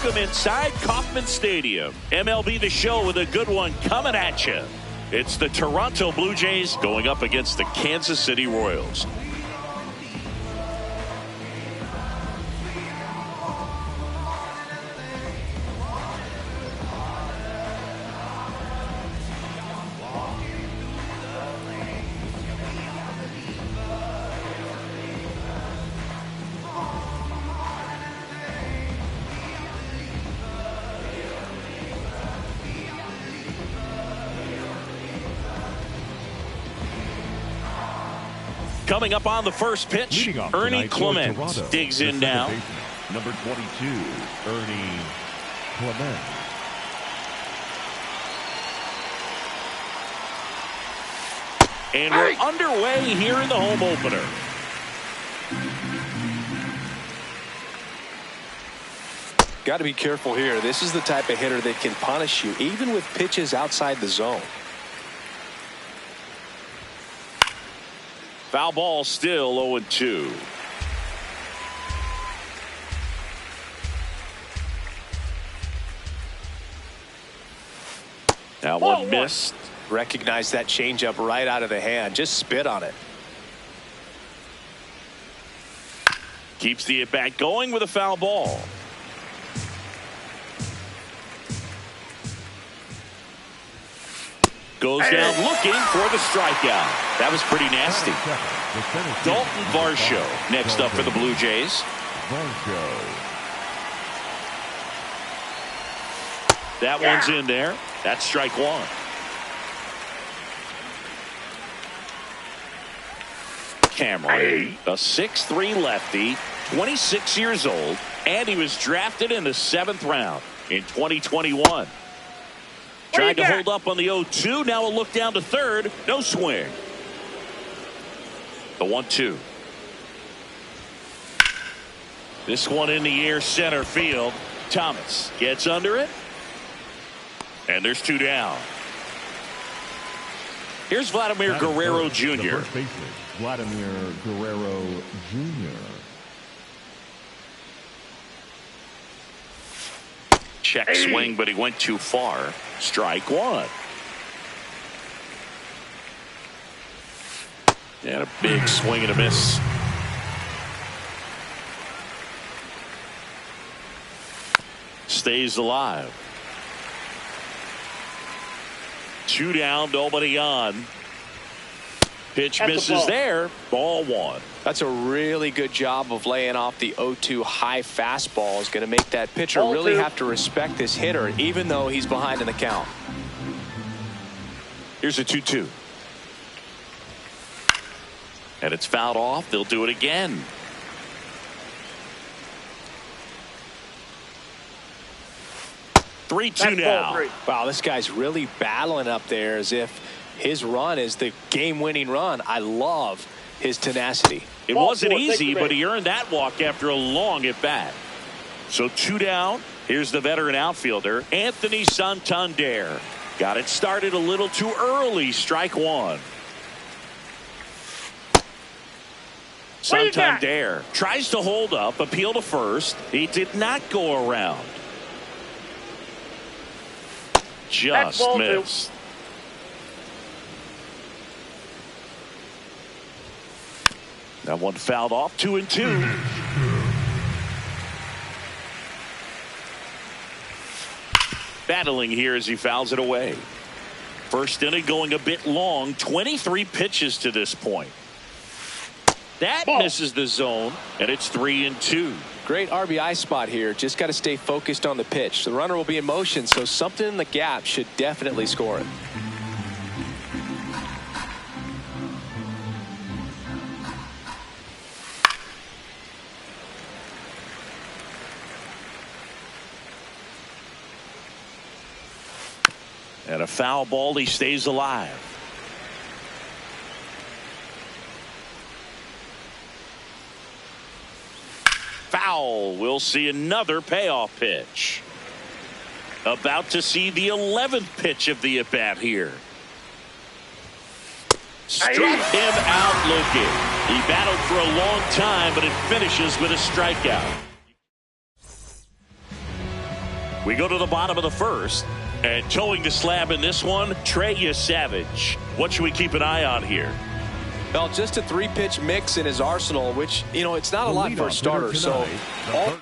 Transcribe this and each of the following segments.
Welcome inside Kauffman Stadium. MLB The Show with a good one coming at you. It's the Toronto Blue Jays going up against the Kansas City Royals. Coming up on the first pitch, Ernie Clement digs in now. Number 22, Ernie Clement. And we're underway here in the home opener. Got to be careful here. This is the type of hitter that can punish you even with pitches outside the zone. Foul ball, still 0-2. Now one missed. Recognize that changeup right out of the hand. Just spit on it. Keeps the at-bat going with a foul ball. Goes down looking for the strikeout. That was pretty nasty. Dalton Varsho next up for the Blue Jays. That one's in there. That's strike one. Cameron, a 6'3" lefty, 26 years old, and he was drafted in the 7th round in 2021. Tried to hold up on the 0-2. Now a look down to third. No swing. The 1-2. This one in the air, center field. Thomas gets under it. And there's 2 down. Here's Vladimir Guerrero Jr. Vladimir Guerrero Jr. Check swing, but he went too far. Strike one. And a big swing and a miss. Stays alive. 2 down, nobody on. Pitch misses there. Ball one. That's a really good job of laying off the 0-2 high fastball. Is going to make that pitcher really have to respect this hitter, even though he's behind in the count. Here's a 2-2. And it's fouled off. They'll do it again. Three two now. Wow, this guy's really battling up there as if his run is the game-winning run. I love his tenacity. It wasn't easy, but he earned that walk after a long at-bat. So 2 down. Here's the veteran outfielder, Anthony Santander. Got it started a little too early. Strike one. Santander tries to hold up, appeal to first. He did not go around. Just missed. That one fouled off. 2-2. Battling here as he fouls it away. First inning going a bit long. 23 pitches to this point. That misses the zone, and it's 3-2. Great RBI spot here. Just got to stay focused on the pitch. The runner will be in motion, so something in the gap should definitely score it. And a foul ball. He stays alive. Foul. We'll see another payoff pitch. About to see the 11th pitch of the at-bat here. Struck him out looking. He battled for a long time, but it finishes with a strikeout. We go to the bottom of the first. And towing the slab in this one, Trey Savage. What should we keep an eye on here? Well, just a 3-pitch mix in his arsenal, which, you know, it's not a lot for a starter. So all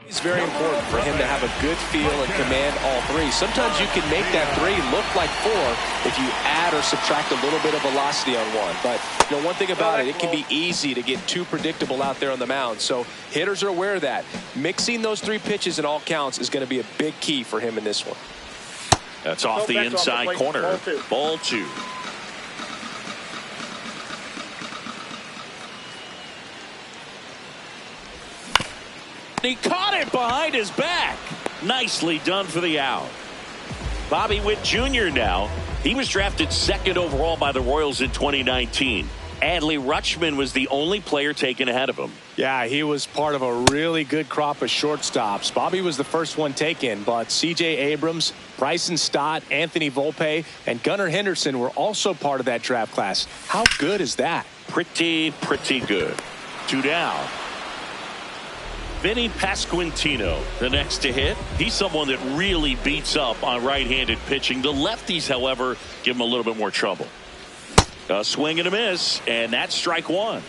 it's very important for him to have a good feel and command all three. Sometimes you can make that 3 look like 4 if you add or subtract a little bit of velocity on one. But you know, one thing about it, it can be easy to get too predictable out there on the mound. So hitters are aware of that. Mixing those 3 pitches in all counts is going to be a big key for him in this one. That's off the inside corner. Ball 2. He caught it behind his back. Nicely done for the out. Bobby Witt Jr. now. He was drafted 2nd overall by the Royals in 2019. Adley Rutschman was the only player taken ahead of him. Yeah, he was part of a really good crop of shortstops. Bobby was the first one taken, but C.J. Abrams, Bryson Stott, Anthony Volpe, and Gunnar Henderson were also part of that draft class. How good is that? Pretty good. 2 down. Vinny Pasquantino, the next to hit. He's someone that really beats up on right-handed pitching. The lefties, however, give him a little bit more trouble. A swing and a miss, and that's strike 1.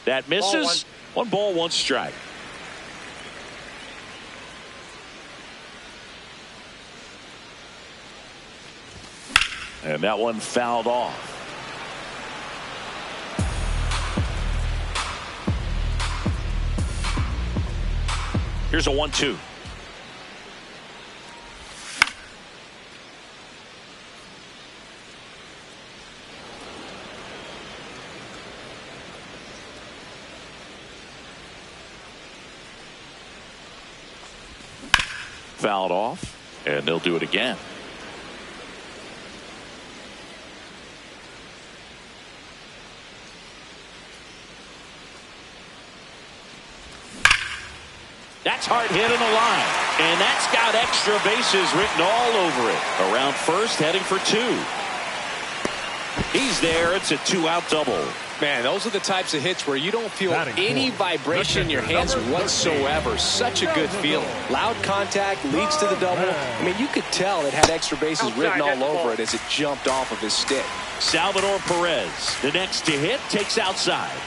That misses. 1 ball, 1 strike. And that one fouled off. Here's a 1-2. Fouled off, and they'll do it again. That's hard hit in the line, and that's got extra bases written all over it. Around first, heading for 2. He's there. It's a 2-out double. Man, those are the types of hits where you don't feel any vibration in your hands whatsoever. Such a good feeling. Loud contact leads to the double. I mean, you could tell it had extra bases written all over it as it jumped off of his stick. Salvador Perez, the next to hit, takes outside.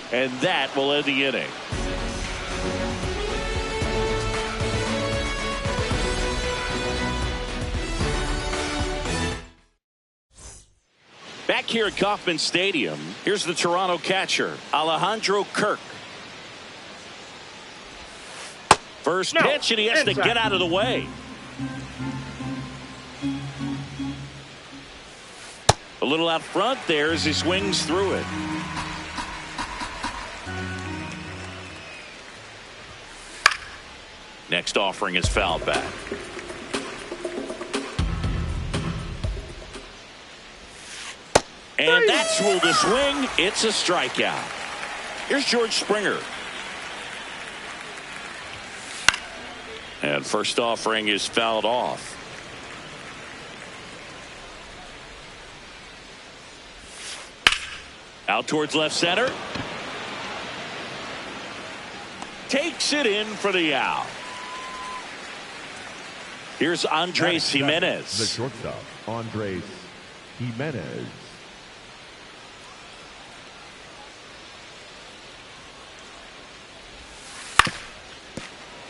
And that will end the inning. Back here at Kauffman Stadium, here's the Toronto catcher, Alejandro Kirk. First pitch, and he has to get out of the way. A little out front there as he swings through it. Next offering is fouled back. And that's ruled a swing. It's a strikeout. Here's George Springer. And first offering is fouled off. Out towards left center. Takes it in for the out. Here's Andres Jimenez. The shortstop, Andres Jimenez.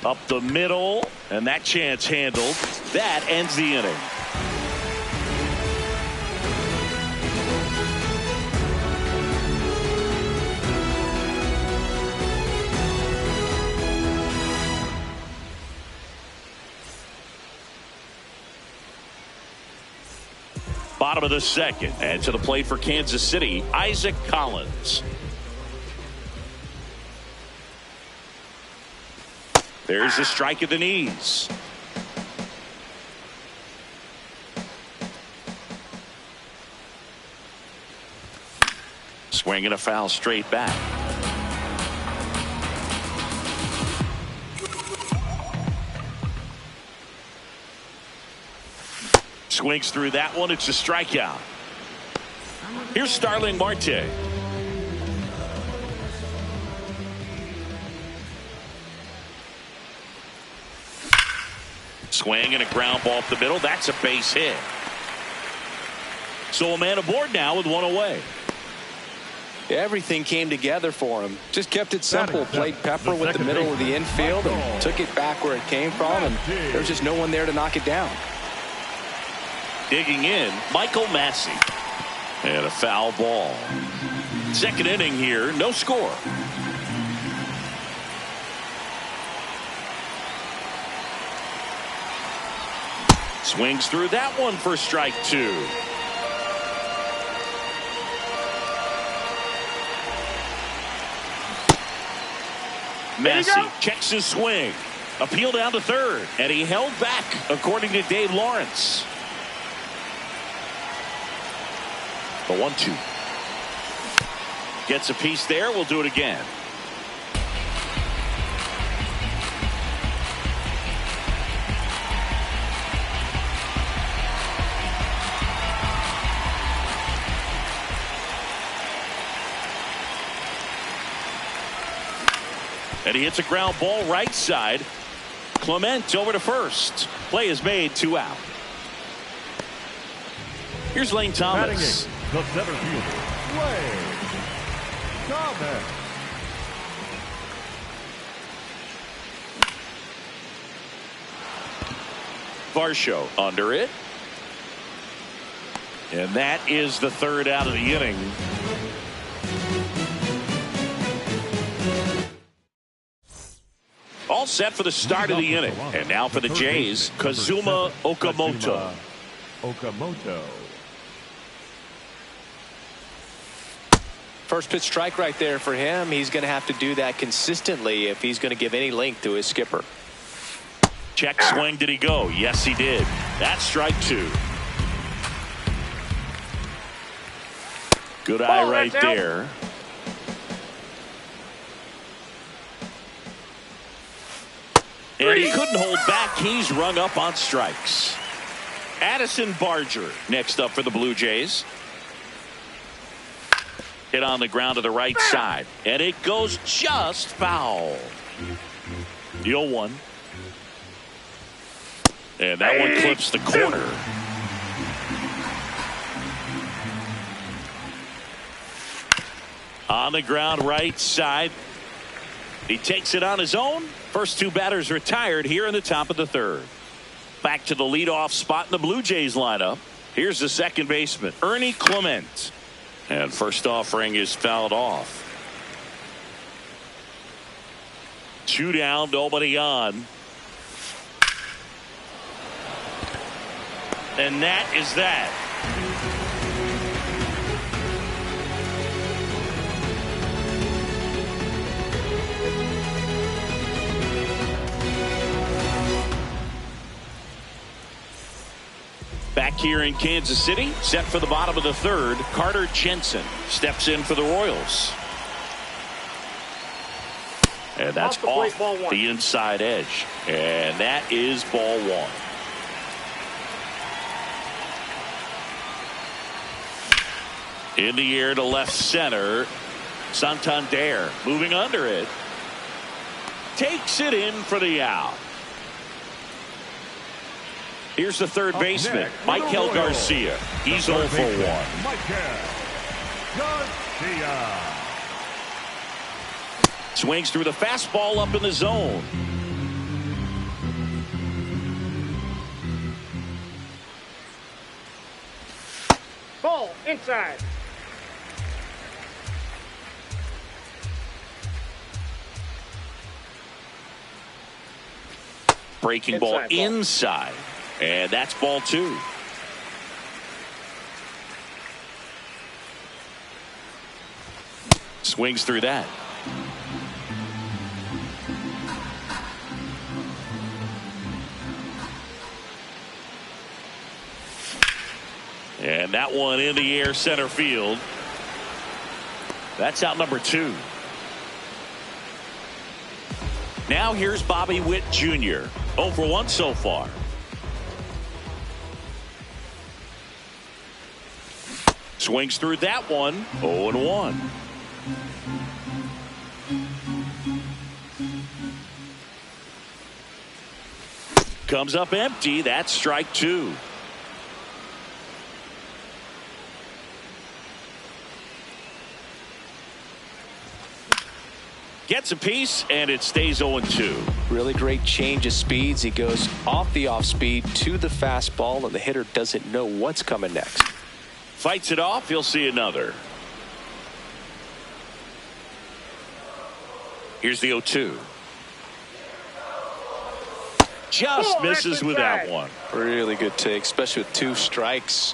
Up the middle, and that chance handled. That ends the inning. Bottom of the second, and to the plate for Kansas City, Isaac Collins. There's a strike at the knees. Swing and a foul straight back. Swings through that one. It's a strikeout. Here's Starling Marte. Swing and a ground ball up the middle. That's a base hit. So a man aboard now with one away. Everything came together for him. Just kept it simple. Played pepper with the middle of the infield and took it back where it came from, and there's just no one there to knock it down. Digging in, Michael Massey. And a foul ball. Second inning here, no score. Swings through that one for strike two. Massey checks his swing. Appeal down to third, and he held back, according to Dave Lawrence. The 1-2. Gets a piece there. We'll do it again. And he hits a ground ball right side. Clement over to first. Play is made, 2 out. Here's Lane Thomas. The center fielder, Lane Thomas. Varsho under it. And that is the third out of the inning. All set for the start of the inning. And now for the Jays, Kazuma Okamoto. First pitch strike right there for him. He's going to have to do that consistently if he's going to give any length to his skipper. Check swing. Did he go? Yes, he did. That's strike two. Good eye right there. And he couldn't hold back. He's rung up on strikes. Addison Barger next up for the Blue Jays. Hit on the ground to the right side. And it goes just foul. The 0-1. And that one clips the corner. On the ground right side. He takes it on his own. First two batters retired here in the top of the third. Back to the leadoff spot in the Blue Jays lineup. Here's the second baseman, Ernie Clement. And first offering is fouled off. 2 down, nobody on. And that is that. Back here in Kansas City, set for the bottom of the third, Carter Jensen steps in for the Royals. And that's off the inside edge. And that is ball one. In the air to left center. Santander moving under it. Takes it in for the out. Here's the third baseman, Michael Garcia. He's 0 for 1. Garcia. Swings through the fastball up in the zone. Ball inside. Breaking ball inside. And that's ball two. Swings through that. And that one in the air center field. That's out number 2. Now here's Bobby Witt Jr. 0 for 1 so far. Swings through that one. 0 and 1. Comes up empty. That's strike 2. Gets a piece, and it stays 0 and 2. Really great change of speeds. He goes off the off speed to the fastball, and the hitter doesn't know what's coming next. Fights it off. He'll see another. Here's the 0-2. Just misses with that one. Really good take, especially with 2 strikes.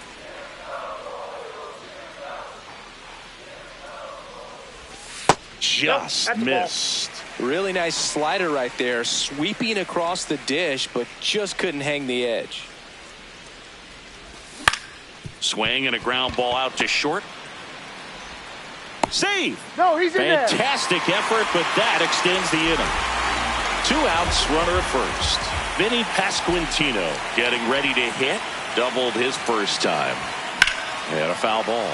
Just missed. Really nice slider right there, sweeping across the dish, but just couldn't hang the edge. Swing and a ground ball out to short. Save. No, he's in there. Fantastic effort, but that extends the inning. 2 outs, runner at first. Vinny Pasquantino getting ready to hit. Doubled his first time. And a foul ball.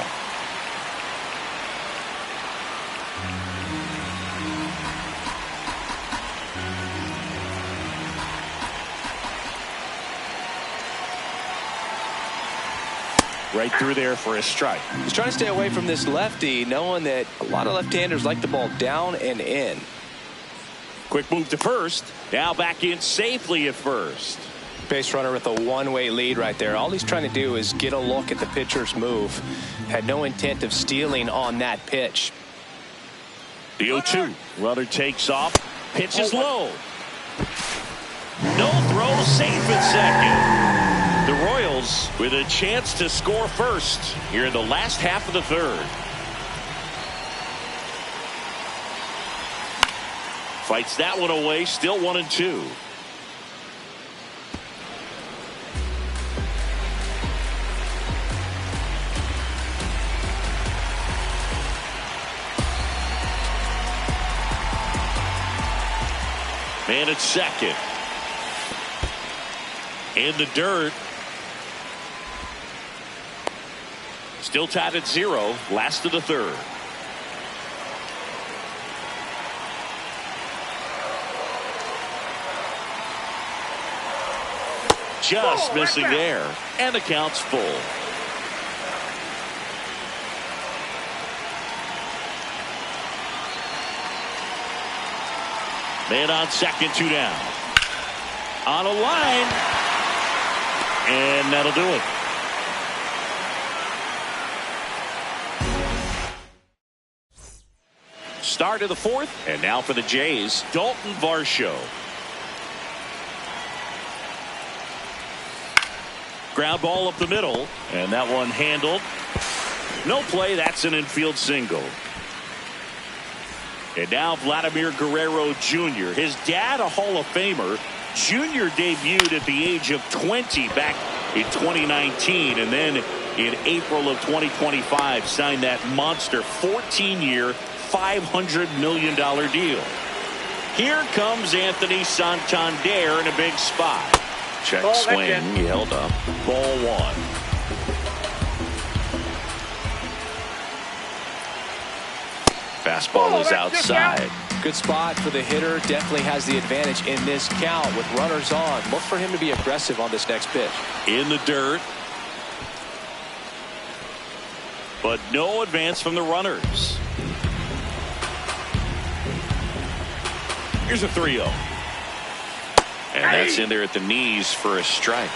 Right through there for a strike. He's trying to stay away from this lefty, knowing that a lot of left-handers like the ball down and in. Quick move to first. Now back in safely at first. Base runner with a one-way lead right there. All he's trying to do is get a look at the pitcher's move. Had no intent of stealing on that pitch. The 0-2. Runner takes off. Pitches low. No throw. Safe at second. The Royals with a chance to score first here in the last half of the third. Fights that one away. Still 1 and 2. Man at second. In the dirt. Still tied at 0. Last of the third. Just missing there. And the count's full. Man on second, 2 down. On a line. And that'll do it. Start of the fourth, and now for the Jays, Dalton Varsho. Ground ball up the middle, and that one handled. No play, that's an infield single. And now Vladimir Guerrero Jr., his dad a Hall of Famer. Jr. debuted at the age of 20 back in 2019, and then in April of 2025 signed that monster 14-year, $500 million deal. Here comes Anthony Santander in a big spot. Check swing. He held up. Ball 1. Fastball is outside. Good spot for the hitter. Definitely has the advantage in this count with runners on. Look for him to be aggressive on this next pitch. In the dirt. But no advance from the runners. Here's a 3-0. And that's in there at the knees for a strike.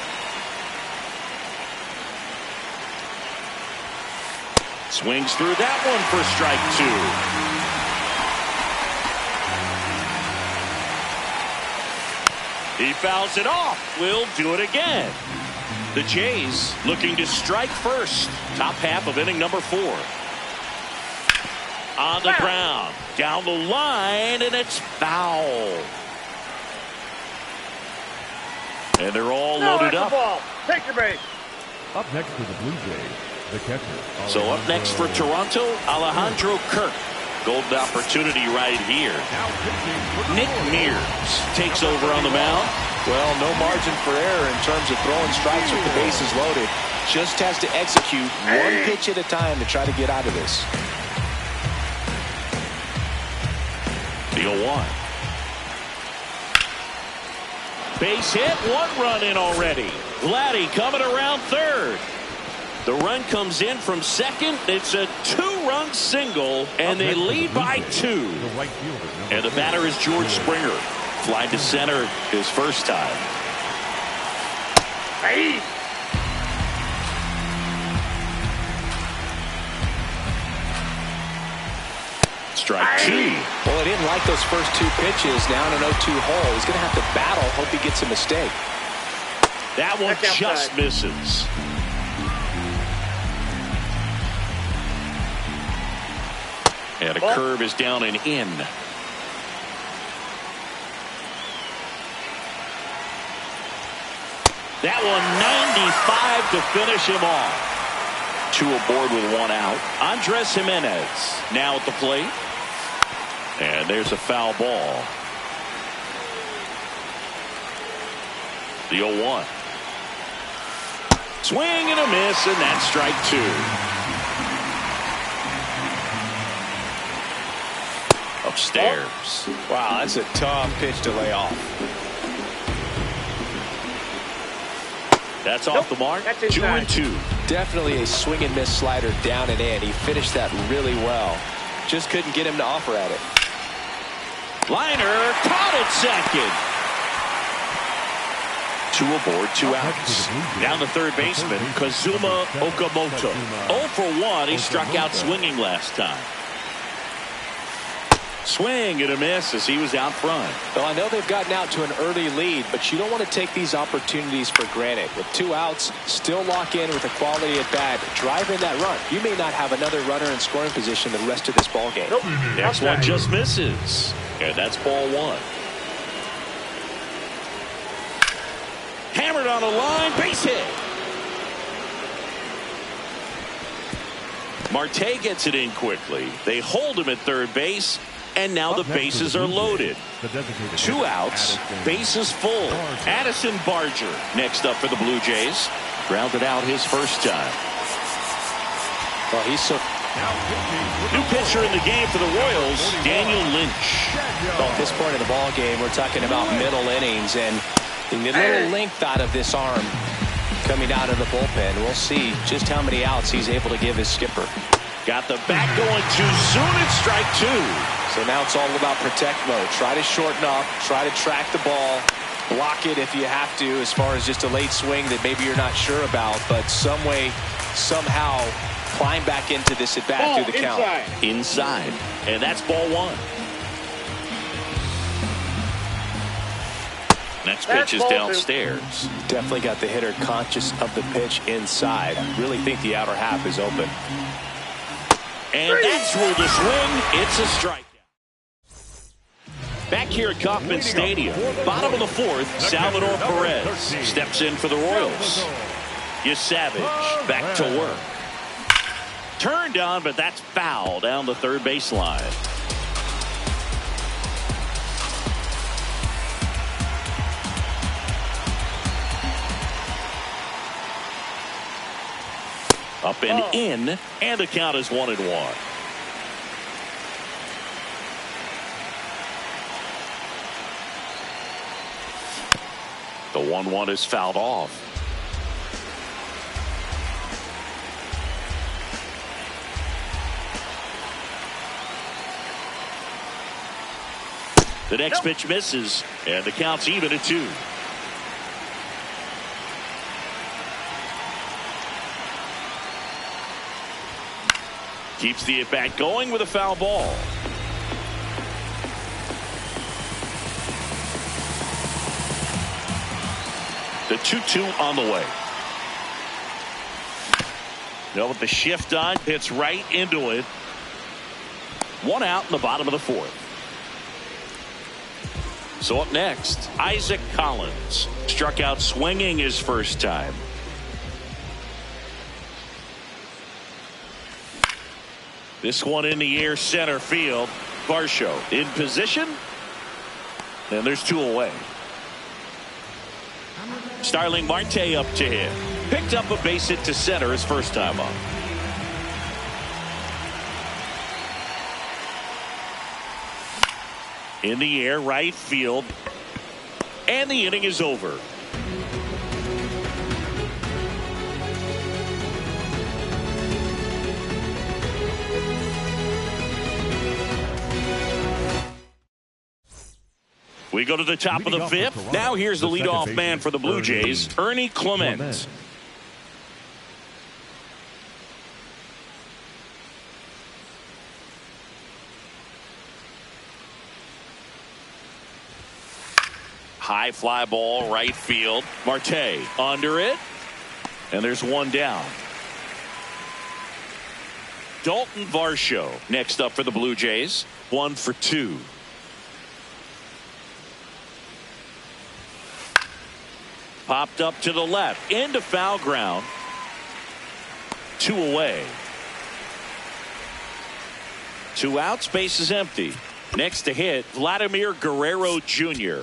Swings through that one for strike 2. He fouls it off. We'll do it again. The Jays looking to strike first. Top half of inning number 4. On the ground. Down the line, and it's foul. And they're all loaded up. Take your base. Up next for the Blue Jays, The catcher. So up next for Toronto, Alejandro Kirk. Golden opportunity right here. Nick Mears takes over on the mound. Well, no margin for error in terms of throwing strikes with the bases loaded. Just has to execute one pitch at a time to try to get out of this. The 0-1. Base hit, 1 run in already. Vladdy coming around third. The run comes in from second. It's a 2-run single, and they lead by 2. And the batter is George Springer. Fly to center his first time. Hey. Strike 2. Well, he didn't like those first 2 pitches. Now in an 0-2 hole. He's going to have to battle. Hope he gets a mistake. That one just misses. And a curve is down and in. That one 95 to finish him off. 2 aboard with 1 out. Andres Jimenez now at the plate. And there's a foul ball. The 0-1. Swing and a miss, and that's strike 2. Upstairs. Wow, that's a tough pitch to lay off. That's off the mark. 2-2. Definitely a swing and miss slider down and in. He finished that really well. Just couldn't get him to offer at it. Liner caught at second. 2 aboard, 2 outs. Down the third baseman, Kazuma Okamoto. 0 for 1. He struck out swinging last time. Swing and a miss as he was out front. Well, I know they've gotten out to an early lead, but you don't want to take these opportunities for granted. With 2 outs, still lock in with a quality at bat, drive in that run. You may not have another runner in scoring position the rest of this ball game. Nope. Next one just misses. And that's ball 1. Hammered on a line, base hit. Marte gets it in quickly. They hold him at third base. And now the bases are loaded. 2 outs, bases full. Addison Barger next up for the Blue Jays. Grounded out his first time. Well, he's so... New pitcher in the game for the Royals, Daniel Lynch. Well, at this point in the ball game, we're talking about middle innings, and the little length out of this arm coming out of the bullpen. We'll see just how many outs he's able to give his skipper. Got the bat going too soon. It's strike 2. So now it's all about protect mode. Try to shorten up, try to track the ball, block it if you have to, as far as just a late swing that maybe you're not sure about, but some way, somehow climb back into this at bat through the count. Inside. And that's ball 1. Next pitch is downstairs. Definitely got the hitter conscious of the pitch inside. I really think the outer half is open. And that's ruled a swing. It's a strikeout. Back here at Kauffman Stadium, bottom of the 4th, Salvador Perez steps in for the Royals. Yasavage back to work. Turned on, but that's foul down the third baseline. Up and in, and the count is 1-1. The 1-1 is fouled off. The next pitch misses, and the count's even at 2. Keeps the at-bat going with a foul ball. The 2-2 on the way. Now with the shift on, hits right into it. 1 out in the bottom of the 4th. So up next, Isaac Collins. Struck out swinging his first time. This one in the air, center field. Varsho in position. And there's 2 away. Starling Marte up to hit. Picked up a base hit to center his first time up. In the air, right field. And the inning is over. We go to the top of the 5th. Now here's the leadoff man for the Blue Jays, Ernie Clement. High fly ball, right field. Marte under it. And there's 1 down. Dalton Varsho next up for the Blue Jays. 1 for 2. Popped up to the left. Into foul ground. 2 away. 2 outs. Base is empty. Next to hit, Vladimir Guerrero Jr.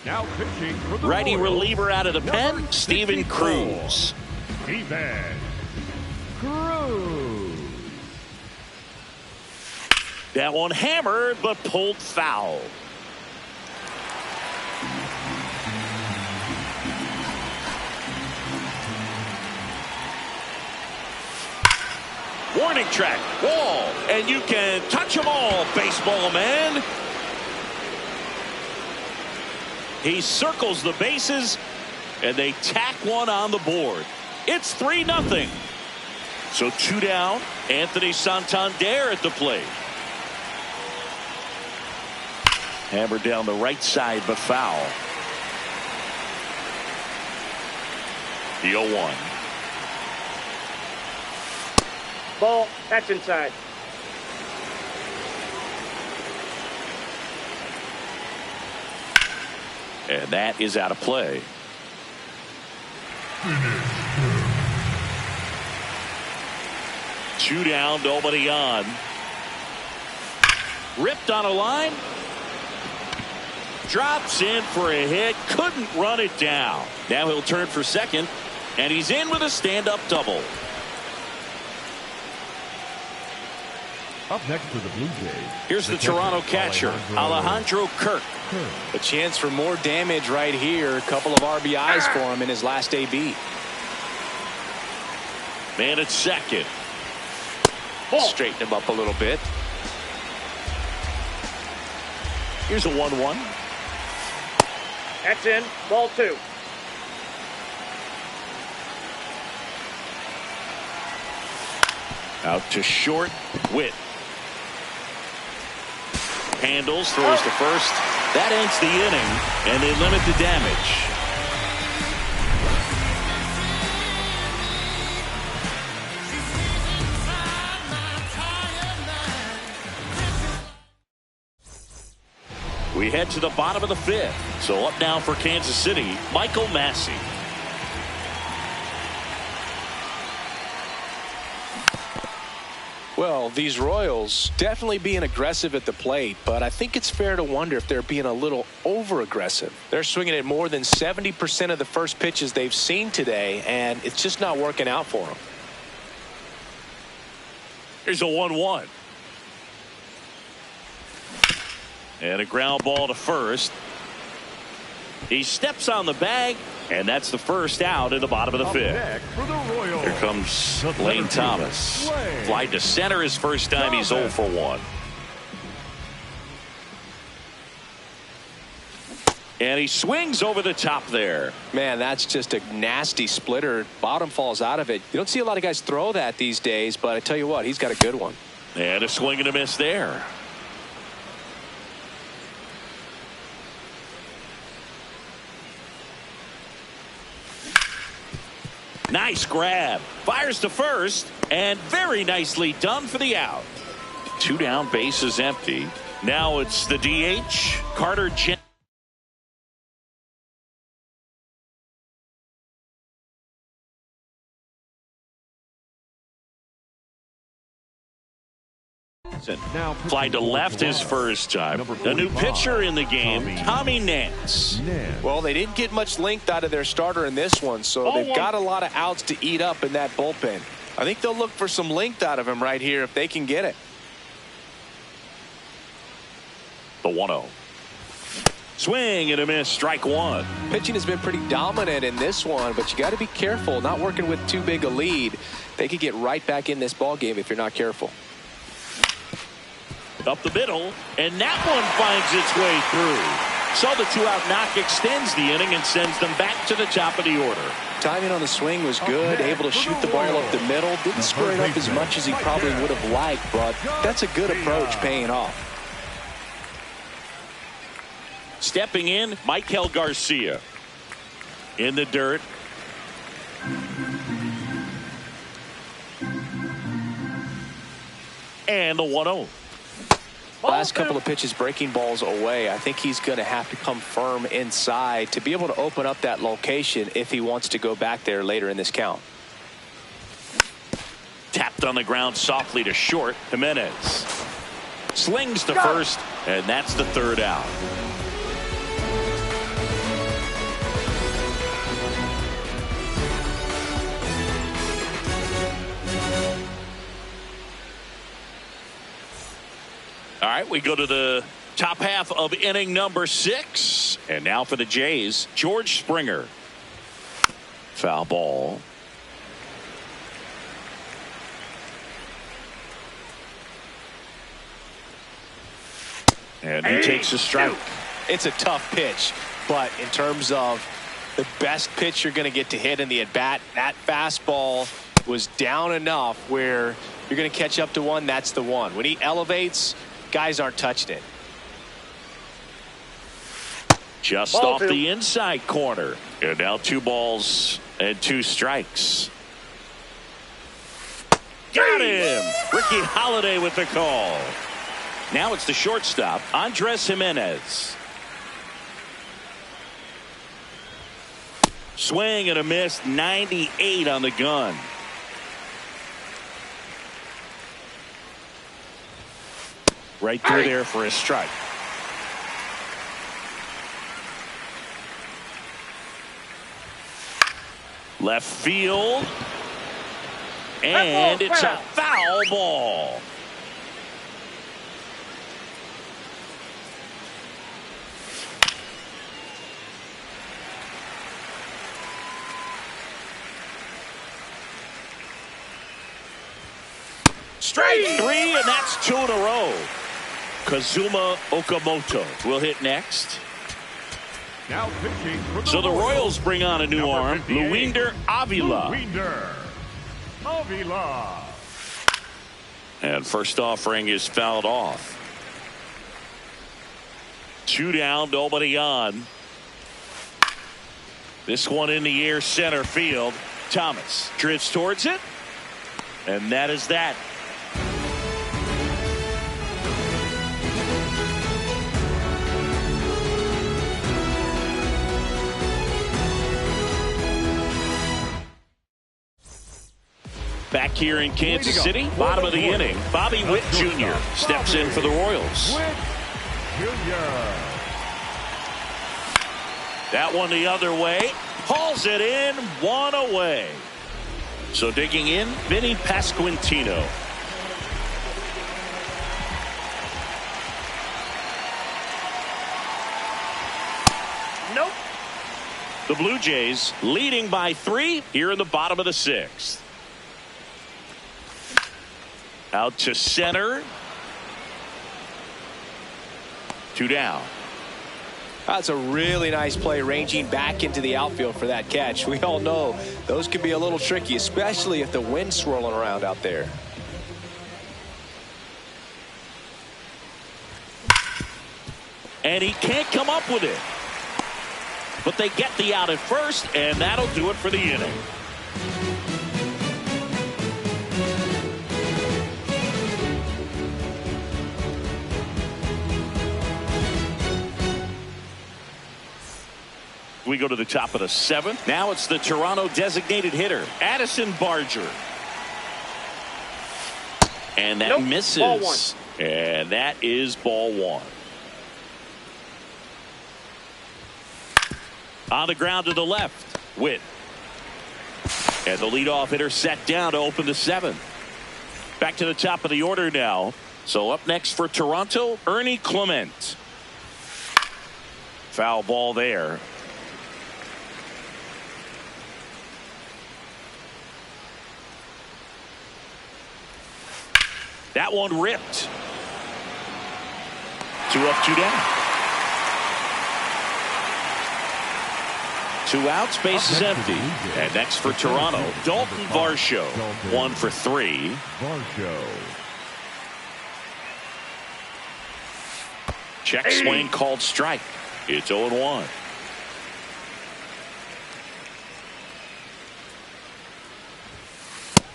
Now pitching for the Righty Royals, reliever out of the pen, Steven Cruz. Steven Cruz. That one hammered, but pulled foul. Warning track, wall, and you can touch them all, baseball man. He circles the bases, and they tack one on the board. It's 3-0. So 2 down. Anthony Santander at the plate. Hammered down the right side, but foul. The 0-1. Ball. That's inside. And that is out of play. Two down, nobody on. Ripped on a line. Drops in for a hit. Couldn't run it down. Now he'll turn for second. And he's in with a stand-up double. Up next for the Blue Jays. Here's the Toronto catcher, Alejandro Kirk. A chance for more damage right here. A couple of RBIs for him in his last AB. Man at second. Straighten him up a little bit. Here's a 1-1. That's in. Ball 2. Out to short. Witt. Handles, throws to first. That ends the inning, and they limit the damage. We head to the bottom of the 5th. So up now for Kansas City, Michael Massey. Well, these Royals definitely being aggressive at the plate, but I think it's fair to wonder if they're being a little over-aggressive. They're swinging at more than 70% of the first pitches they've seen today, and it's just not working out for them. Here's a 1-1. And a ground ball to first. He steps on the bag, and that's the first out in the bottom of the 5th. Here comes Lane Thomas. Fly to center his first time. He's 0 for 1. And he swings over the top there. Man, that's just a nasty splitter. Bottom falls out of it. You don't see a lot of guys throw that these days, but I tell you what, he's got a good one. And a swing and a miss there. Nice grab. Fires to first, and very nicely done for the out. 2 down, base is empty. Now it's the DH, Carter Jensen. Now Fly to left his first time. A new pitcher in the game, Tommy Nance. Well, they didn't get much length out of their starter in this one, so they've got a lot of outs to eat up in that bullpen. I think they'll look for some length out of him right here if they can get it. The 1-0. Swing and a miss, strike one. Pitching has been pretty dominant in this one, but you got to be careful not working with too big a lead. They could get right back in this ball game if you're not careful. Up the middle, and that one finds its way through. So the 2-out knock extends the inning and sends them back to the top of the order. Timing on the swing was good, able to shoot the ball up the middle. Didn't square it up as much as he probably would have liked, but that's a good approach paying off. Stepping in, Michael Garcia. In the dirt. And the 1-0. Last couple of pitches breaking balls away. I think he's going to have to come firm inside to be able to open up that location if he wants to go back there later in this count. Tapped on the ground softly to short. Jimenez slings to first, and that's the 3rd out. All right, we go to the top half of inning number 6. And now for the Jays, George Springer. Foul ball. And he takes a strike. It's a tough pitch, but in terms of the best pitch you're going to get to hit in the at-bat, that fastball was down enough where you're going to catch up to one. That's the one. When he elevates, guys aren't touching it. Just off the inside corner. And now 2 balls and 2 strikes. Got him! Ricky Holiday with the call. Now it's the shortstop, Andres Jimenez. Swing and a miss, 98 on the gun. Right through there for a strike. Left field. And it's a foul ball. Strike 3, and that's 2 in a row. Kazuma Okamoto will hit next. Now pitching for So the Royals bring on a new arm, Luinder Avila. And first offering is fouled off. 2 down, nobody on. This one in the air, center field. Thomas drifts towards it. And that is that. Back here in Kansas City, bottom of the inning, Bobby Witt Jr. steps in for the Royals. That one the other way, hauls it in, 1 away. So digging in, Vinny Pasquantino. Nope. The Blue Jays leading by 3 here in the bottom of the 6th. Out to center. 2 down. That's a really nice play, ranging back into the outfield for that catch. We all know those can be a little tricky, especially if the wind's swirling around out there. And he can't come up with it. But they get the out at first, and that'll do it for the inning. We go to the top of the 7th. Now it's the Toronto designated hitter, Addison Barger. And that misses. And that is ball one. On the ground to the left. Witt. And the leadoff hitter set down to open the seventh. Back to the top of the order now. So up next for Toronto, Ernie Clement. Foul ball there. That one ripped. 2 up, 2 down. 2 outs, base is empty. And next for Toronto, Dalton Varsho. 1 for 3. Varsho. Check swing called strike. It's 0-1.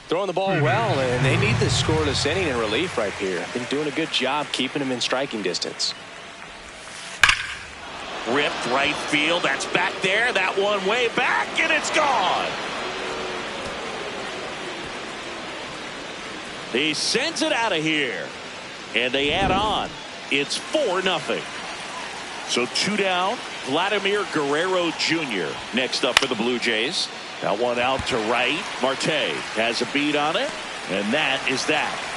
Throwing the ball well, and they need this scoreless inning in relief right here. Been doing a good job keeping him in striking distance. Ripped right field. That's back there. That one way back, and it's gone. He sends it out of here, and they add on. It's 4-0. So 2 down. Vladimir Guerrero Jr. next up for the Blue Jays. That one out to right. Marte has a beat on it, and that is that.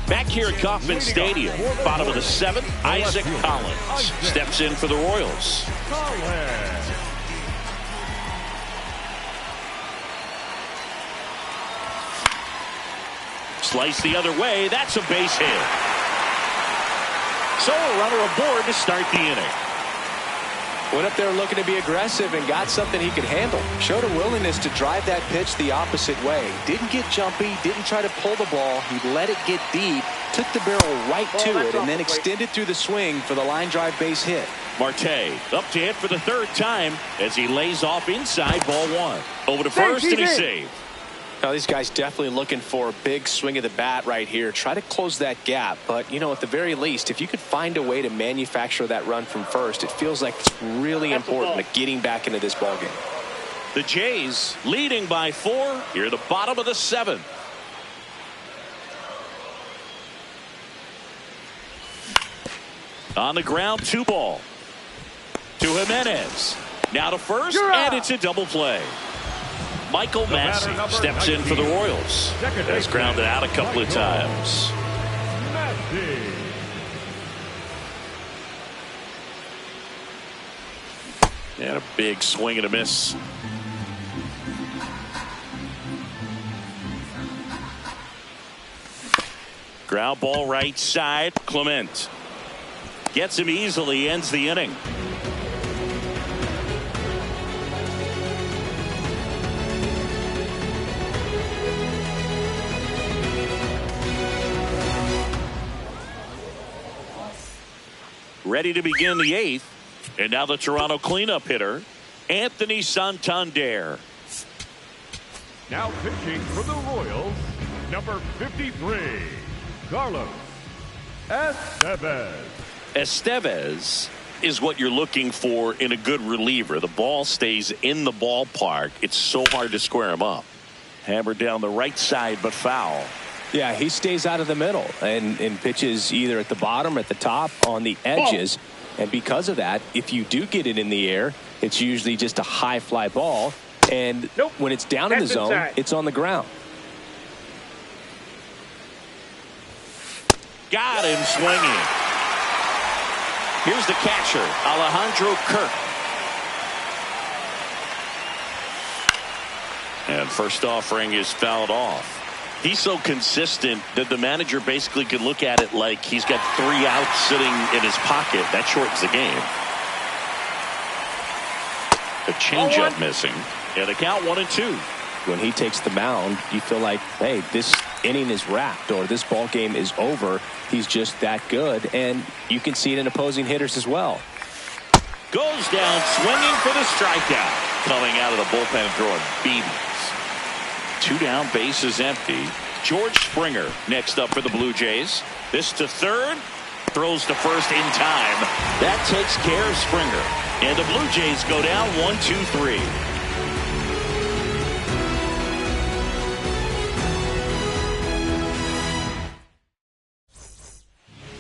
Back here at Kauffman Stadium, bottom of the 7th, Isaac Collins steps in for the Royals. Slice the other way. That's a base hit. So a runner aboard to start the inning. Went up there looking to be aggressive and got something he could handle. Showed a willingness to drive that pitch the opposite way. Didn't get jumpy, didn't try to pull the ball. He let it get deep, took the barrel right to it, and then extended through the swing for the line drive base hit. Marte up to hit for the 3rd time as he lays off inside, ball 1. Over to first, and he's saved. Now these guys definitely looking for a big swing of the bat right here. Try to close that gap. But, you know, at the very least, if you could find a way to manufacture that run from first, it feels like it's really important to getting back into this ballgame. The Jays leading by 4 here at the bottom of the 7th. On the ground, 2 ball. To Jimenez. Now to first, and it's a double play. Michael Massey steps in for the Royals. Has grounded out a couple of times. And a big swing and a miss. Ground ball right side. Clement gets him easily, ends the inning. Ready to begin the 8th. And now the Toronto cleanup hitter, Anthony Santander. Now pitching for the Royals, number 53, Carlos Estevez. Estevez is what you're looking for in a good reliever. The ball stays in the ballpark. It's so hard to square him up. Hammered down the right side, but foul. Yeah, he stays out of the middle and pitches either at the bottom or at the top on the edges. And because of that, if you do get it in the air, it's usually just a high fly ball. And when it's down in the zone, it's on the ground. Got him swinging. Here's the catcher, Alejandro Kirk. And first offering is fouled off. He's so consistent that the manager basically could look at it like he's got 3 outs sitting in his pocket. That shortens the game. The changeup missing. And the count 1-2. When he takes the mound, you feel like, hey, this inning is wrapped or this ball game is over. He's just that good. And you can see it in opposing hitters as well. Goes down swinging for the strikeout. Coming out of the bullpen throwing BBs. 2 down, bases empty. George Springer next up for the Blue Jays. This to third. Throws to first in time. That takes care of Springer. And the Blue Jays go down 1-2-3.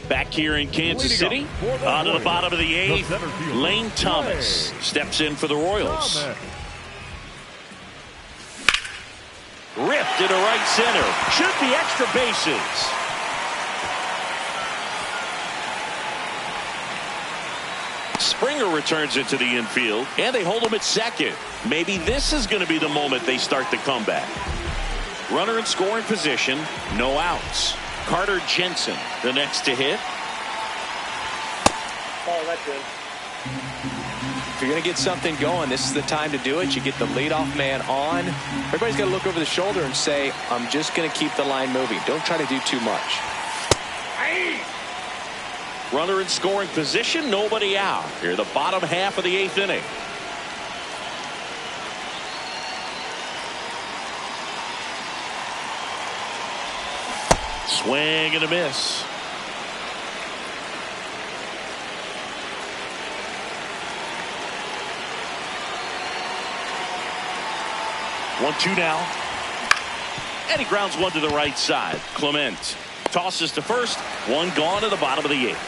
Back here in Kansas City, on to the bottom of the 8th, Lane Thomas steps in for the Royals. Ripped into right center. Should be extra bases. Springer returns it to the infield, and they hold him at second. Maybe this is going to be the moment they start the comeback. Runner in scoring position, no outs. Carter Jensen, the next to hit. Oh, that's good. If you're going to get something going, this is the time to do it. You get the leadoff man on. Everybody's got to look over the shoulder and say, I'm just going to keep the line moving. Don't try to do too much. Runner in scoring position, nobody out. Here, the bottom half of the 8th inning. Swing and a miss. One, two now. And he grounds one to the right side. Clement tosses to first. One gone to the bottom of the 8th.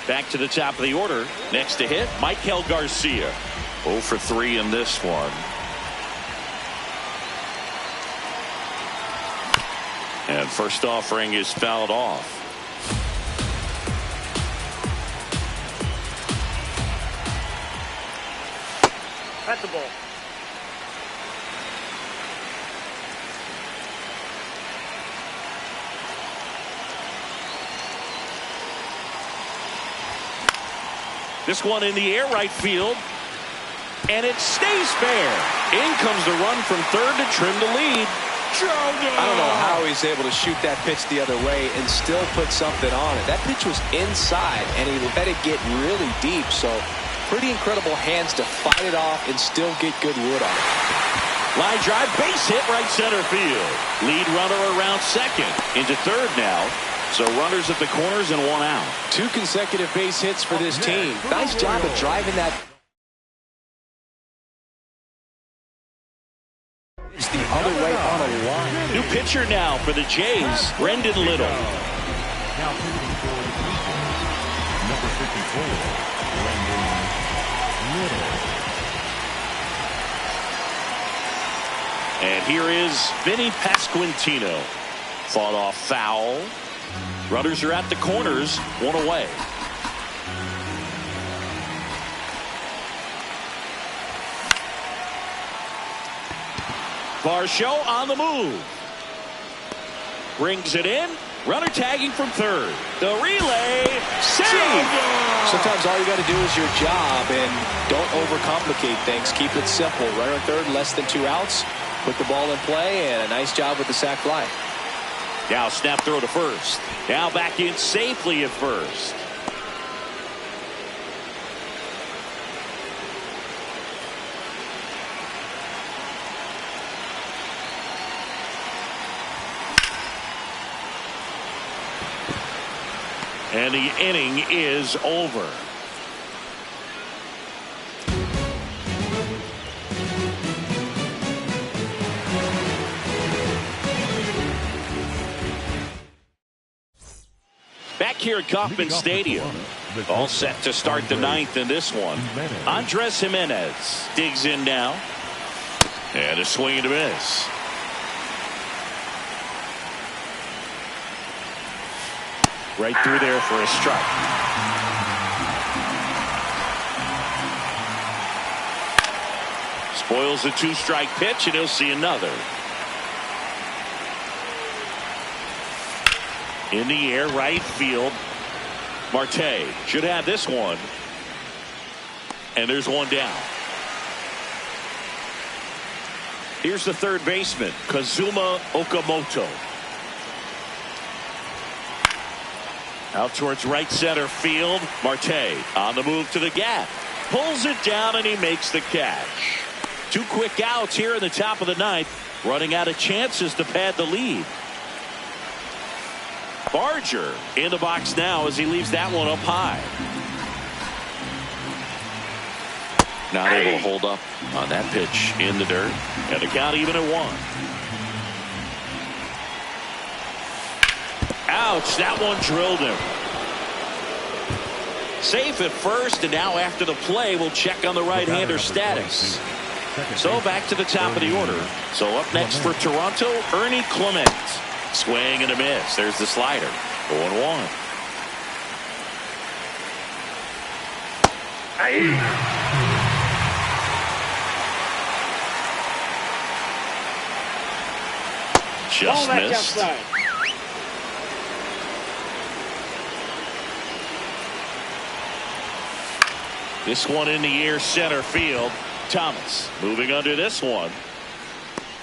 Back to the top of the order. Next to hit, Michael Garcia. 0 for 3 in this one. And first offering is fouled off. That's the ball. This one in the air, right field. And it stays fair. In comes the run from third to trim the lead. I don't know how he's able to shoot that pitch the other way and still put something on it. That pitch was inside, and he let it get really deep. So pretty incredible hands to fight it off and still get good wood on it. Line drive, base hit, right center field. Lead runner around second. Into third now. So runners at the corners and one out. 2 consecutive base hits for this team. Nice job of driving that. It's the other way on a line. New pitcher now for the Jays, Brendan Little. Now pitching for the Cleveland, number 54, Brendan Little. And here is Vinny Pasquantino. Fought off foul. Runners are at the corners, one away. Varsho on the move. Brings it in. Runner tagging from third. The relay. Save! Sometimes all you got to do is your job and don't overcomplicate things. Keep it simple. Runner in third, less than 2 outs. Put the ball in play, and a nice job with the sac fly. Now snap throw to first. Now back in safely at first. And the inning is over. Back here at Kauffman Stadium. All set to start the 9th in this one. Andres Jimenez digs in now. And a swing and a miss. Right through there for a strike. Spoils a 2-strike pitch, and he'll see another. In the air, right field. Marte should have this one. And there's one down. Here's the third baseman, Kazuma Okamoto. Out towards right center field. Marte on the move to the gap. Pulls it down, and he makes the catch. 2 quick outs here in the top of the ninth, running out of chances to pad the lead. Barger in the box now as he leaves that one up high. Not able to hold up on that pitch in the dirt, and the count even at 1. Ouch, that one drilled him. Safe at first, and now after the play we'll check on the right-hander status. So back to the top of the order. So up next for Toronto, Ernie Clement. Swing and a miss. There's the slider. 0-1. Just missed. This one in the air, center field. Thomas moving under this one,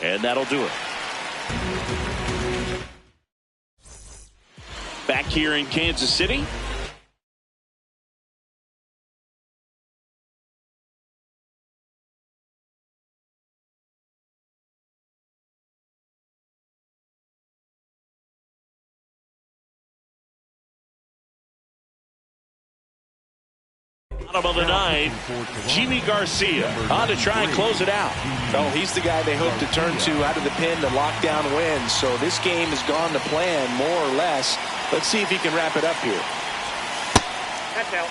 and that'll do it. Back here in Kansas City. Bottom of the ninth, Jimmy Garcia on to try and close it out. Oh, he's the guy they hope to turn to out of the pen to lock down wins. So this game has gone to plan more or less. Let's see if he can wrap it up here. That's out.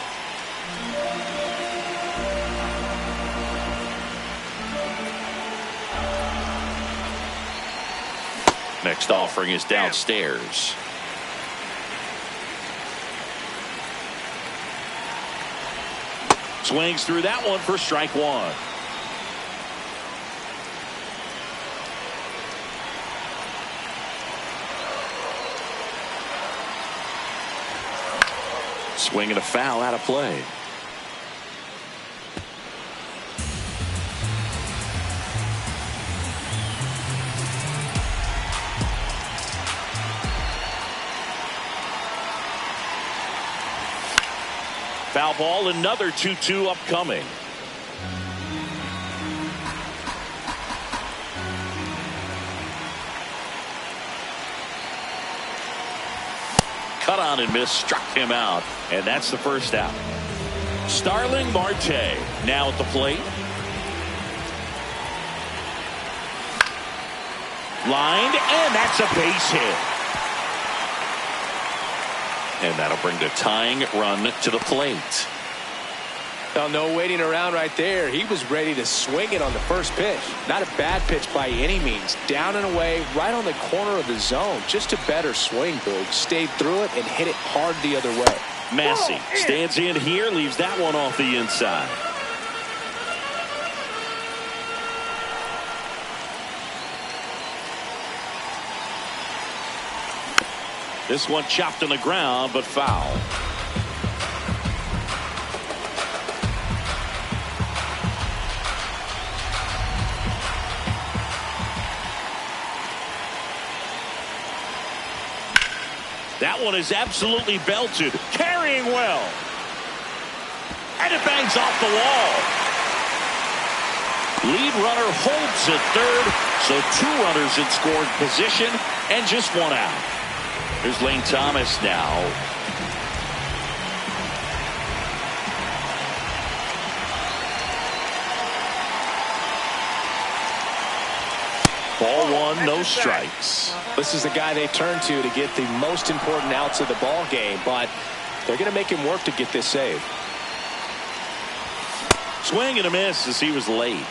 Next offering is downstairs. Swings through that one for strike 1. Swing and a foul out of play. Foul ball, another 2-2 upcoming. Cut on and miss, struck him out, and that's the first out. Starling Marte now at the plate. Lined, and that's a base hit. And that'll bring the tying run to the plate. Well, no waiting around right there. He was ready to swing it on the first pitch. Not a bad pitch by any means. Down and away, right on the corner of the zone. Just a better swing, Boog. Stayed through it and hit it hard the other way. Massey stands in here, leaves that one off the inside. This one chopped on the ground, but foul. That one is absolutely belted, carrying well. And it bangs off the wall. Lead runner holds at third, so 2 runners in scoring position and just 1 out. Here's Lane Thomas now. Ball 1, no strikes. This is the guy they turn to get the most important outs of the ball game, but they're going to make him work to get this save. Swing and a miss as he was late.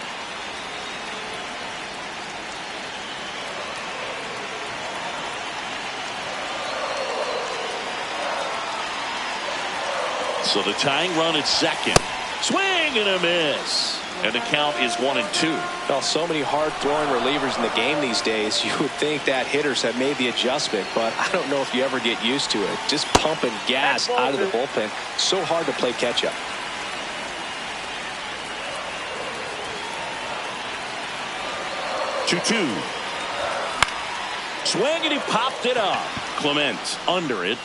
So the tying run at second. Swing and a miss. And the count is 1-2. Well, so many hard-throwing relievers in the game these days, you would think that hitters have made the adjustment, but I don't know if you ever get used to it. Just pumping gas out of the bullpen. So hard to play catch-up. Two. Swing and he popped it up. Clement under it.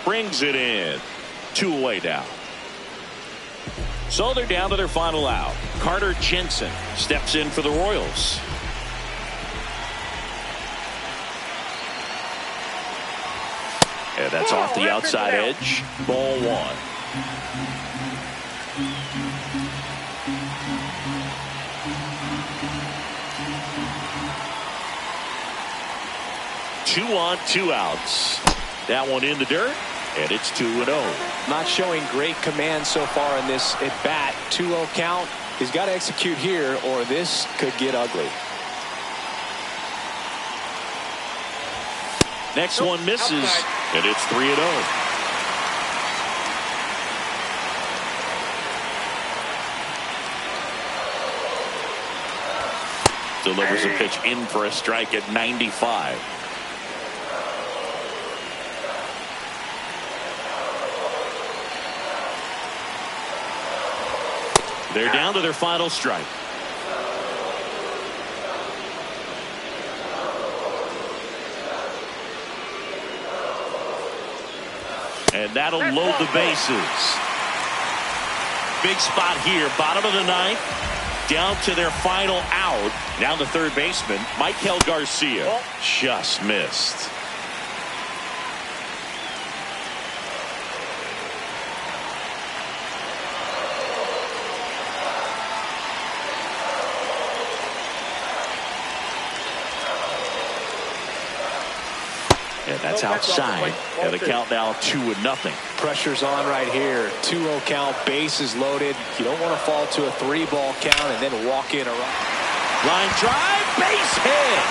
Brings it in. 2 away now. So they're down to their final out. Carter Jensen steps in for the Royals. And that's off the outside edge. Ball one. Two on, two outs. That one in the dirt, and it's 2-0. Not showing great command so far in this at bat. 2-0 count. He's got to execute here, or this could get ugly. Next one misses, and it's 3-0. Delivers a pitch in for a strike at 95. They're down to their final strike. And that'll load the bases. Big spot here, bottom of the ninth. Down to their final out. Now the third baseman, Michael Garcia. Just missed. And that's outside. And the count now 2-0. Pressure's on right here. 2-0 count, bases loaded. You don't want to fall to a 3-ball count and then walk in a run. Line drive, base hit.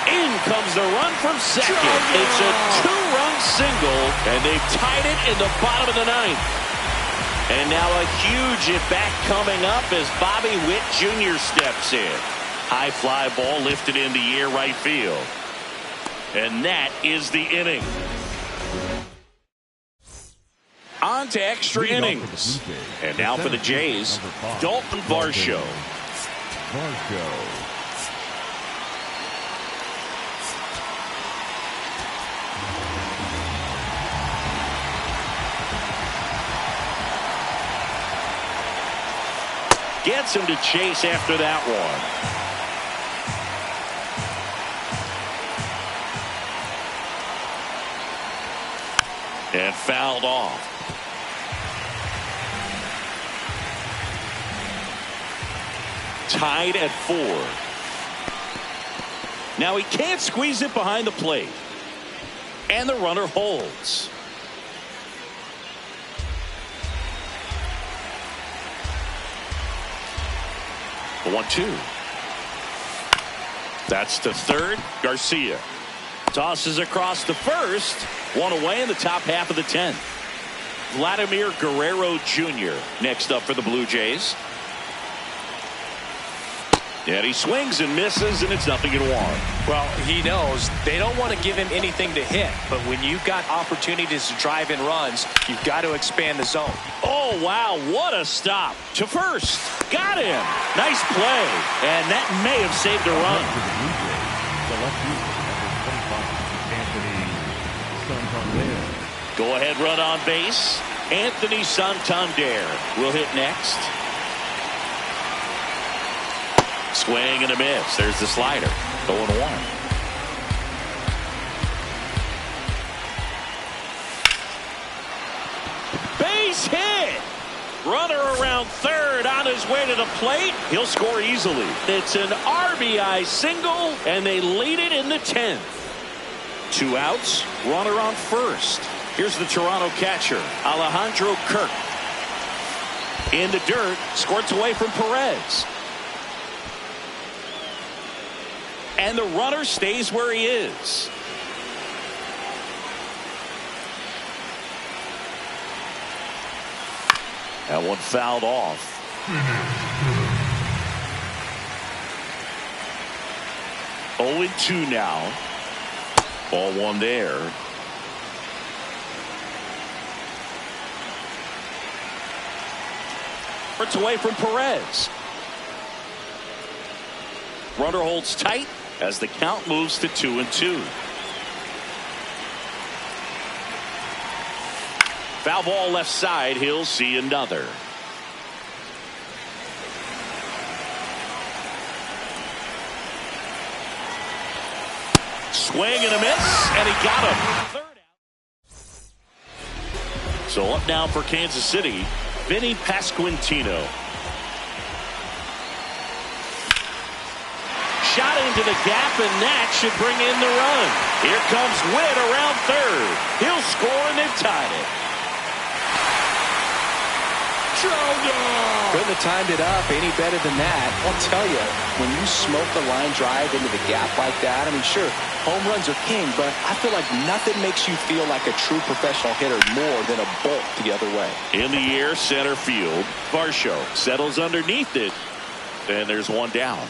In comes the run from second. It's a 2-run single, and they've tied it in the bottom of the ninth. And now a huge at-bat coming up as Bobby Witt Jr. steps in. High fly ball lifted in the air right field. And that is the inning. On to extra innings. And now for the Jays, Dalton Varsho. Gets him to chase after that one. And fouled off. Tied at 4. Now he can't squeeze it behind the plate. And the runner holds. The 1-2. That's to third. Garcia tosses across to first. One away in the top half of the 10th. Vladimir Guerrero Jr. next up for the Blue Jays. And he swings and misses, and it's 0-1. Well, he knows they don't want to give him anything to hit, but when you've got opportunities to drive in runs, you've got to expand the zone. Oh, wow, what a stop. To first. Got him. Nice play. And that may have saved a run. Go ahead, run on base. Anthony Santander will hit next. Swing and a miss. There's the slider. 0-1. Base hit. Runner around third on his way to the plate. He'll score easily. It's an RBI single, and they lead it in the 10th. 2 outs. Runner on first. Here's the Toronto catcher, Alejandro Kirk. In the dirt, squirts away from Perez. And the runner stays where he is. That one fouled off. 0-2 now. Ball one there. It's away from Perez. Runner holds tight as the count moves to 2-2. Foul ball left side. He'll see another. Swing and a miss, and he got him. Third out. So up now for Kansas City, Vinny Pasquantino. Shot into the gap, and that should bring in the run. Here comes Witt around third. He'll score, and they've tied it. Couldn't have timed it up any better than that. I'll tell you, when you smoke a line drive into the gap like that, I mean, sure, home runs are king, but I feel like nothing makes you feel like a true professional hitter more than a bolt the other way. In the air, center field. Varsho settles underneath it, and there's one down.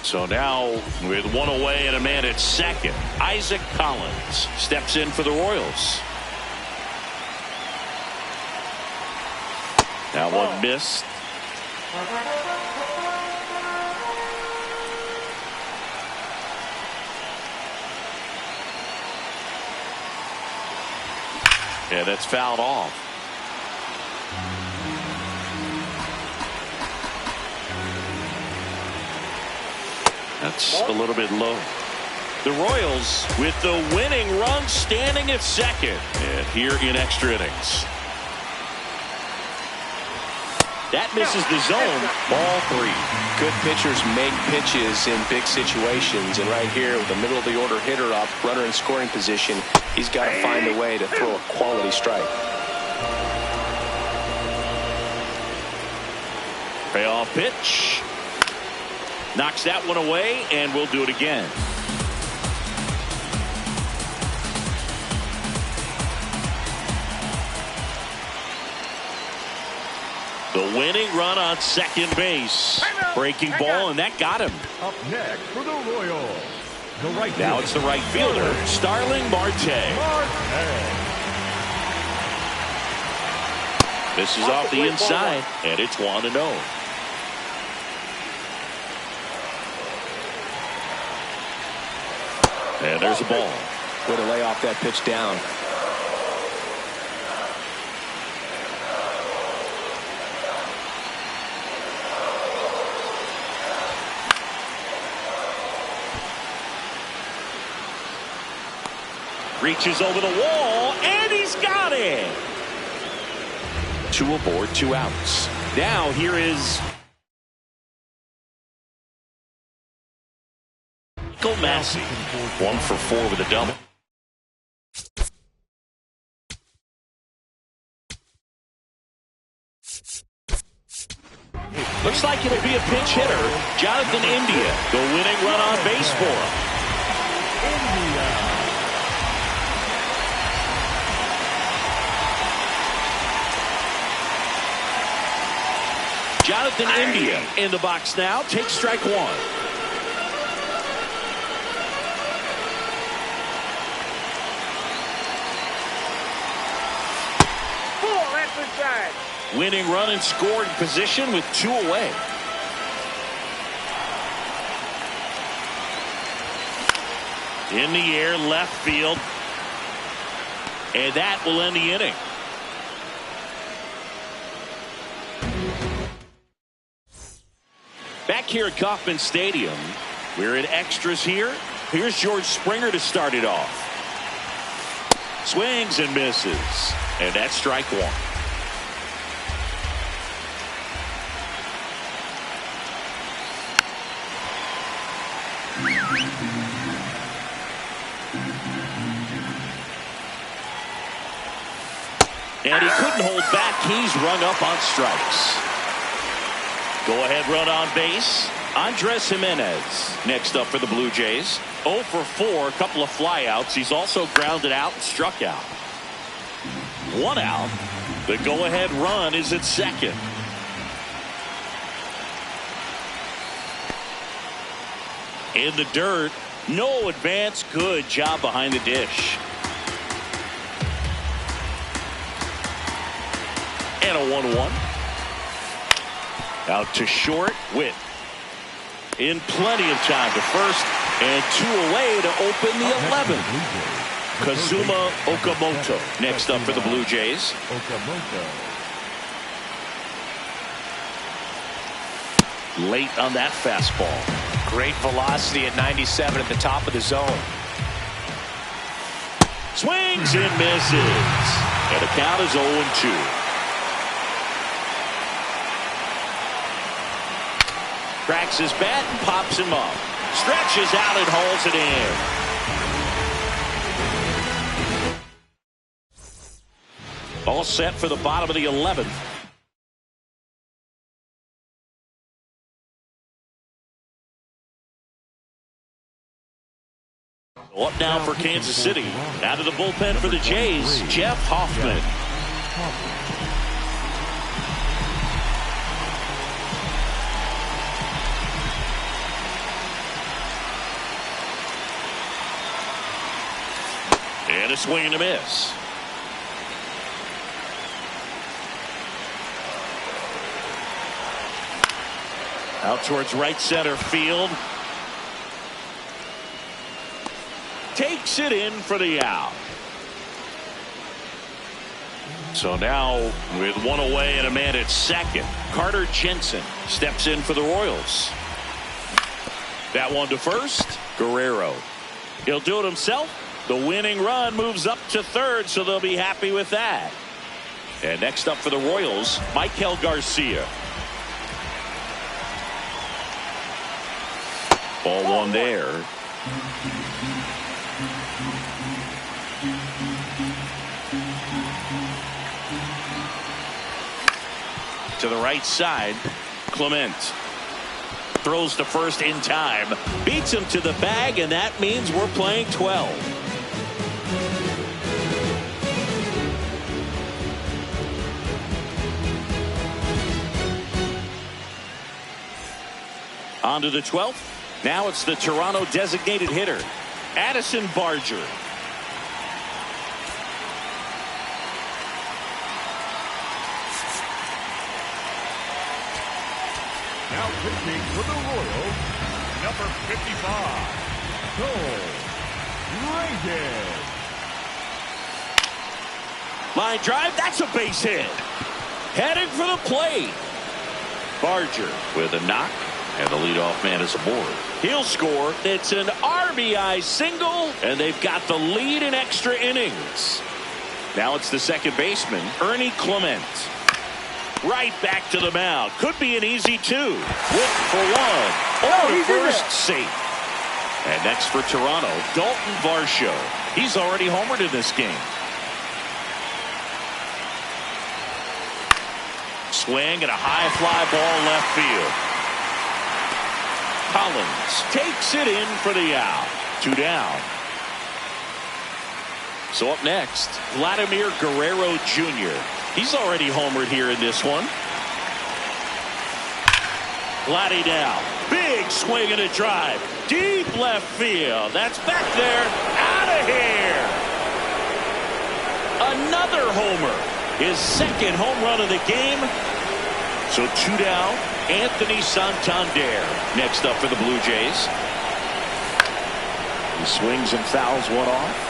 So now with one away and a man at second, Isaac Collins steps in for the Royals. That one missed. Yeah, that's fouled off. That's a little bit low. The Royals with the winning run standing at second. And here in extra innings. That misses the zone. Ball 3. Good pitchers make pitches in big situations. And right here with the middle of the order hitter up, runner in scoring position, he's got to find a way to throw a quality strike. Payoff pitch. Knocks that one away, and we'll do it again. The winning run on second base. Breaking ball, and that got him. Up next for the Royals, the right fielder. Now it's the right fielder, Starling Marte. This is off the inside, and it's 1-0. And there's a ball. Way to lay off that pitch down. Reaches over the wall, and he's got it. 2 aboard, 2 outs. Now here is Massey. 1 for 4 with a double. Looks like it'll be a pinch hitter. Jonathan India, the winning run on base for him. Jonathan India in the box now. Takes strike 1. Winning run in scoring position with 2 away. In the air, left field. And that will end the inning. Back here at Kauffman Stadium, we're in extras here. Here's George Springer to start it off. Swings and misses. And that's strike 1. And he couldn't hold back. He's rung up on strikes. Go ahead run on base. Andres Jimenez next up for the Blue Jays. 0 for 4, a couple of flyouts. He's also grounded out and struck out. 1 out. The go ahead run is at second. In the dirt. No advance. Good job behind the dish. And a 1-1. Out to short. Witt in plenty of time to first. And 2 away to open the 11th. Kazuma Okamoto next up for the Blue Jays. Late on that fastball. Great velocity at 97 at the top of the zone. Swings and misses. And the count is 0-2. Cracks his bat and pops him up. Stretches out and hauls it in. All set for the bottom of the 11th. Up now for Kansas City. Out of the bullpen for the Jays, Jeff Hoffman. And a swing and a miss. Out towards right center field. Takes it in for the out. So now with 1 away and a man at second, Carter Jensen steps in for the Royals. That one to first, Guerrero. He'll do it himself. The winning run moves up to third, so they'll be happy with that. And next up for the Royals, Michael Garcia. Ball one there. To the right side, Clement throws to first in time, beats him to the bag, and that means we're playing 12. On to the 12th. Now it's the Toronto designated hitter, Addison Barger. Now pitching for the Royals, number 55, Cole Reagan. Line drive, that's a base hit. Heading for the plate. Barger with a knock, and the leadoff man is aboard. He'll score. It's an RBI single, and they've got the lead in extra innings. Now it's the second baseman, Ernie Clement. Right back to the mound. Could be an easy 2. Whip for 1. Over first, safe. And next for Toronto, Dalton Varsho. He's already homered in this game. Swing and a high fly ball left field. Collins takes it in for the out. 2 down. So up next, Vladimir Guerrero Jr. He's already homered here in this one. Vladdy now. Big swing and a drive. Deep left field. That's back there. Out of here. Another homer. His second home run of the game. So 2 down. Anthony Santander next up for the Blue Jays. He swings and fouls one off.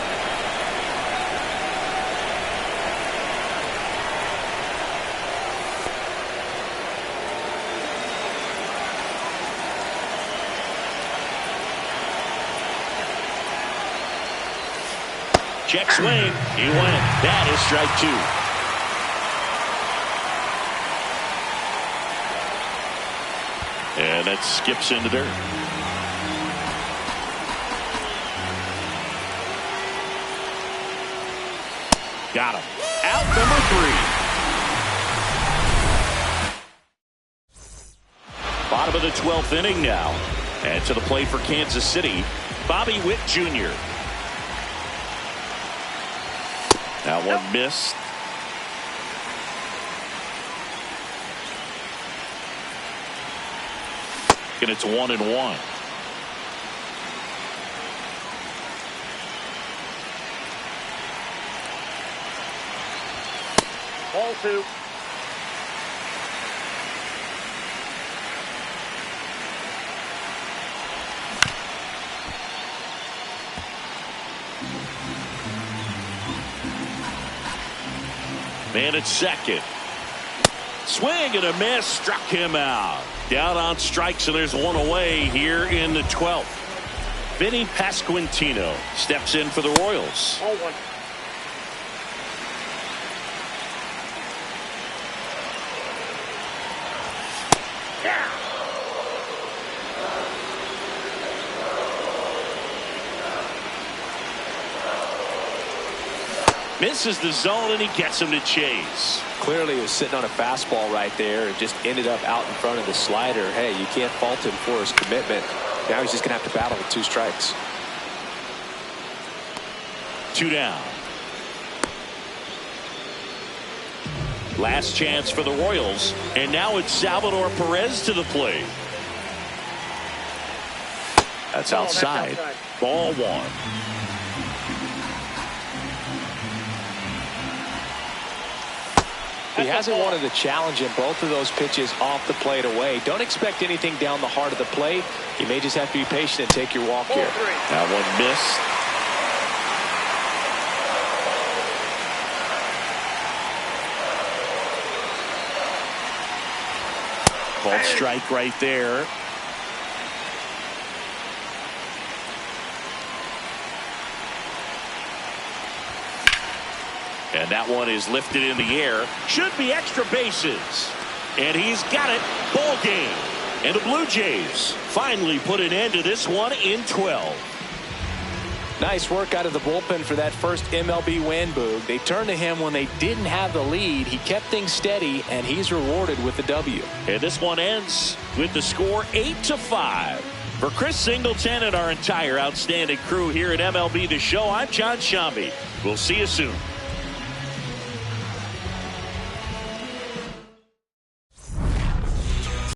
Check swing. He went. That is strike 2. And that skips into dirt. Got him. Out number 3. Bottom of the 12th inning now. And to the plate for Kansas City, Bobby Witt Jr. That one missed. And it's 1-1. Ball 2. And it's second. Swing and a miss, struck him out. Down on strikes, and there's one away here in the 12th. Vinny Pasquantino steps in for the Royals. 0-1. Misses the zone, and he gets him to chase. Clearly he was sitting on a fastball right there and just ended up out in front of the slider. Hey, you can't fault him for his commitment. Now he's just going to have to battle with 2 strikes. 2 down. Last chance for the Royals, and now it's Salvador Perez to the plate. That's outside. Ball 1. He hasn't wanted the challenge in both of those pitches off the plate away. Don't expect anything down the heart of the plate. You may just have to be patient and take your walk here. That one missed. Called strike right there. And that one is lifted in the air. Should be extra bases. And he's got it. Ball game. And the Blue Jays finally put an end to this one in 12. Nice work out of the bullpen for that first MLB win, Boog. They turned to him when they didn't have the lead. He kept things steady, and he's rewarded with the W. And this one ends with the score 8-5. For Chris Singleton and our entire outstanding crew here at MLB The Show, I'm John Shambi. We'll see you soon.